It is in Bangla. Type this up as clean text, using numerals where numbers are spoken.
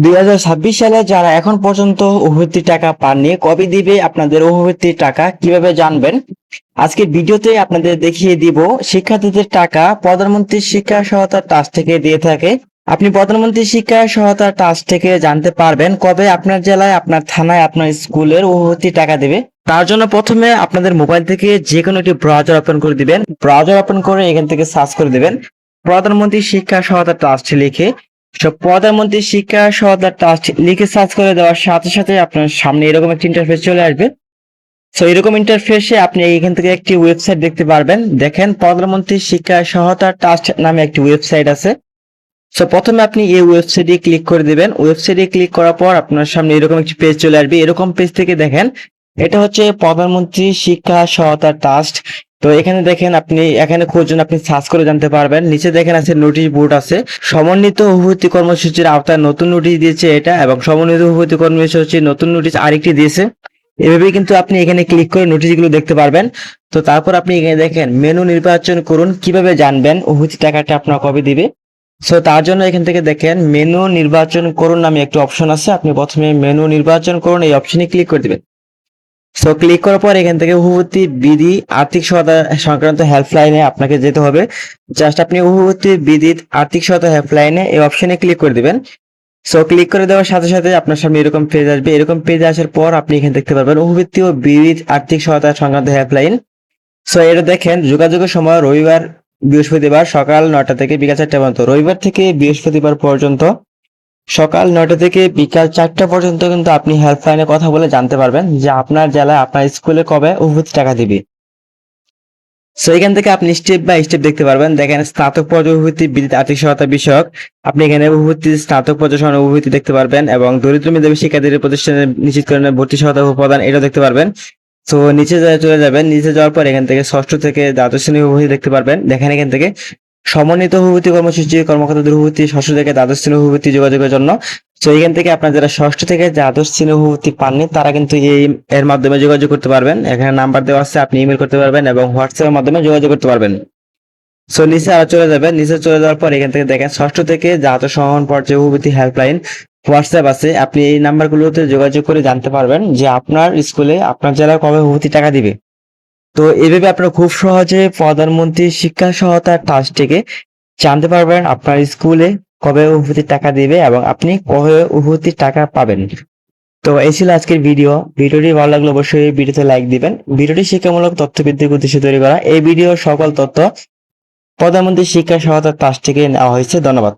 2026 সালে যারা এখন পর্যন্ত অভিভাবক টাকা পাননি, কবে দিবে আপনাদের অভিভাবক টাকা কিভাবে জানবেন? আজকের ভিডিওতে আপনাদের দেখিয়ে দিব শিক্ষার্থীদের টাকা প্রধানমন্ত্রী শিক্ষা সহায়তা ট্রাস্ট থেকে দিয়ে থাকে। আপনি প্রধানমন্ত্রী শিক্ষা সহায়তা ট্রাস্ট থেকে জানতে পারবেন কবে আপনার জেলায়, আপনার থানায়, আপনার স্কুলের অভিভাবক টাকা দেবে। তার জন্য প্রথমে আপনাদের মোবাইল থেকে যে কোনো একটি ব্রাউজার ওপেন করে দিবেন। ব্রাউজার ওপেন করে এখান থেকে সার্চ করে দিবেন প্রধানমন্ত্রী শিক্ষা সহায়তা ট্রাস্ট লিখে। সব প্রধানমন্ত্রী শিক্ষা সহায়তা ট্রাস্ট লিখে সার্চ করে দেওয়ার সাথে সাথে আপনার সামনে এরকম একটা ইন্টারফেস চলে আসবে। সো এরকম ইন্টারফেসে আপনি এখান থেকে একটি ওয়েবসাইট দেখতে পারবেন। দেখেন প্রধানমন্ত্রী শিক্ষা সহায়তা ট্রাস্ট নামে একটি ওয়েবসাইট আছে। সো প্রথমে আপনি এই ওয়েবসাইটে ক্লিক করে দিবেন। ওয়েবসাইটে ক্লিক করার পর আপনার সামনে এরকম একটি পেজ চলে আসবে। এরকম পেজ থেকে দেখেন এটা হচ্ছে প্রধানমন্ত্রী শিক্ষা সহায়তা ট্রাস্ট। তো এখানে দেখেন আপনি এখানে খোঁজেন, আপনি সার্চ করে জানতে পারবেন। নিচে দেখেন আছে নোটিশ বোর্ড আছে। সমন্বিত অভিভাবক কর্মসূচির আওতায় নতুন নোটিশ দিয়েছে এটা, এবং সমন্বিত অভিভাবক কর্মসূচির নতুন নোটিশ আরেকটি দিয়েছে। এভাবে কিন্তু আপনি এখানে ক্লিক করে নোটিশগুলো দেখতে পারবেন। তো তারপর আপনি এখানে দেখেন মেনু নির্বাচন করুন, কিভাবে জানবেন অভিভাবক টাকাটা আপনার কবে দিবে। সো তার জন্য এখান থেকে দেখেন মেনু নির্বাচন করুন নামে একটি অপশন আছে। আপনি প্রথমে মেনু নির্বাচন করুন এই অপশনে ক্লিক করে দিবেন। সো ক্লিক করার পর এখান থেকে অভিভাবক বিধি আর্থিক সহায়তা সংক্রান্ত হেল্পলাইনে আপনাকে যেতে হবে। জাস্ট আপনি অভিভাবক বিধি আর্থিক সহায়তা হেল্পলাইনে এই অপশনে ক্লিক করে দিবেন। সো ক্লিক করে দেওয়ার সাথে সাথে আপনার সামনে এরকম পেজ আসবে। এরকম পেজ আসার পর আপনি এখানে দেখতে পারবেন অভিভাবক ও বিধি আর্থিক সহায়তা সংক্রান্ত হেল্পলাইন। সো এটা দেখেন যোগাযোগের সময় রবিবার বৃহস্পতিবার সকাল 9টা থেকে বিকাল 4টা পর্যন্ত, রবিবার থেকে বৃহস্পতিবার পর্যন্ত সকাল 9টা থেকে বিকাল 4টা পর্যন্ত কিন্তু আপনি হেল্পলাইনে কথা বলে জানতে পারবেন যে আপনার জেলায় আপনার স্কুলে কবে অভিভাবক টাকা দিবে। সো এখান থেকে আপনি স্টেপ বাই স্টেপ দেখতে পারবেন। দেখেন স্নাতক পর্যায়ে অভিভাবক বিদ্যুৎ আর্থিক সহায়তা বিষয়ক, আপনি এখানে অভিভাবক স্নাতক পর্যায়ে অভিভাবক দেখতে পারবেন, এবং দরিদ্র মেধাবী শিক্ষার্থীদের প্রতিষ্ঠানে নিশ্চিতকরণে ভর্তি সহায়তা প্রদান এটাও দেখতে পারবেন। তো নিচে চলে যাবেন। নিচে যাওয়ার পর এখান থেকে ষষ্ঠ থেকে দ্বাদশ শ্রেণীর অভিভাবক দেখতে পারবেন। দেখেন এখান থেকে সমন্বিত অভিভাবক কর্মসূচি কর্মকর্তাদের অভিভাবক ষষ্ঠ থেকে দ্বাদশ শ্রেণীর অভিভাবক যোগাযোগের জন্য। তো এখান থেকে আপনার যারা ষষ্ঠ থেকে দ্বাদশ শ্রেণীর অভিভাবক পাননি তারা কিন্তু এর মাধ্যমে যোগাযোগ করতে পারবেন। এখানে নাম্বার দেওয়া আছে, আপনি ইমেল করতে পারবেন এবং হোয়াটসঅ্যাপের মাধ্যমে যোগাযোগ করতে পারবেন। সো নিচে আরো চলে যাবেন। নিচে চলে যাওয়ার পর এখান থেকে দেখেন ষষ্ঠ থেকে দ্বাদশ সমান পর্যায়ে অভিভাবক হেল্পলাইন হোয়াটসঅ্যাপ আছে। আপনি এই নাম্বারগুলোতে যোগাযোগ করে জানতে পারবেন যে আপনার স্কুলে আপনার জেলায় কবে অভিভাবক টাকা দিবে। তো এইভাবে আপনারা খুব সহজে প্রধানমন্ত্রী শিক্ষা সহায়তা ট্রাস্ট থেকে জানতে পারবেন আপনার স্কুলে কবে অভিভাবক টাকা দিবে এবং আপনি কবে অভিভাবক টাকা পাবেন। তো এই ছিল আজকের ভিডিওটি ভালো লাগলে অবশ্যই ভিডিওতে লাইক দিবেন। ভিডিওটি শিক্ষামূলক তথ্যভিত্তিক উদ্দেশ্যে তৈরি করা। এই ভিডিওর সকল তথ্য প্রধানমন্ত্রী শিক্ষা সহায়তা ট্রাস্ট থেকে নেওয়া হয়েছে। ধন্যবাদ।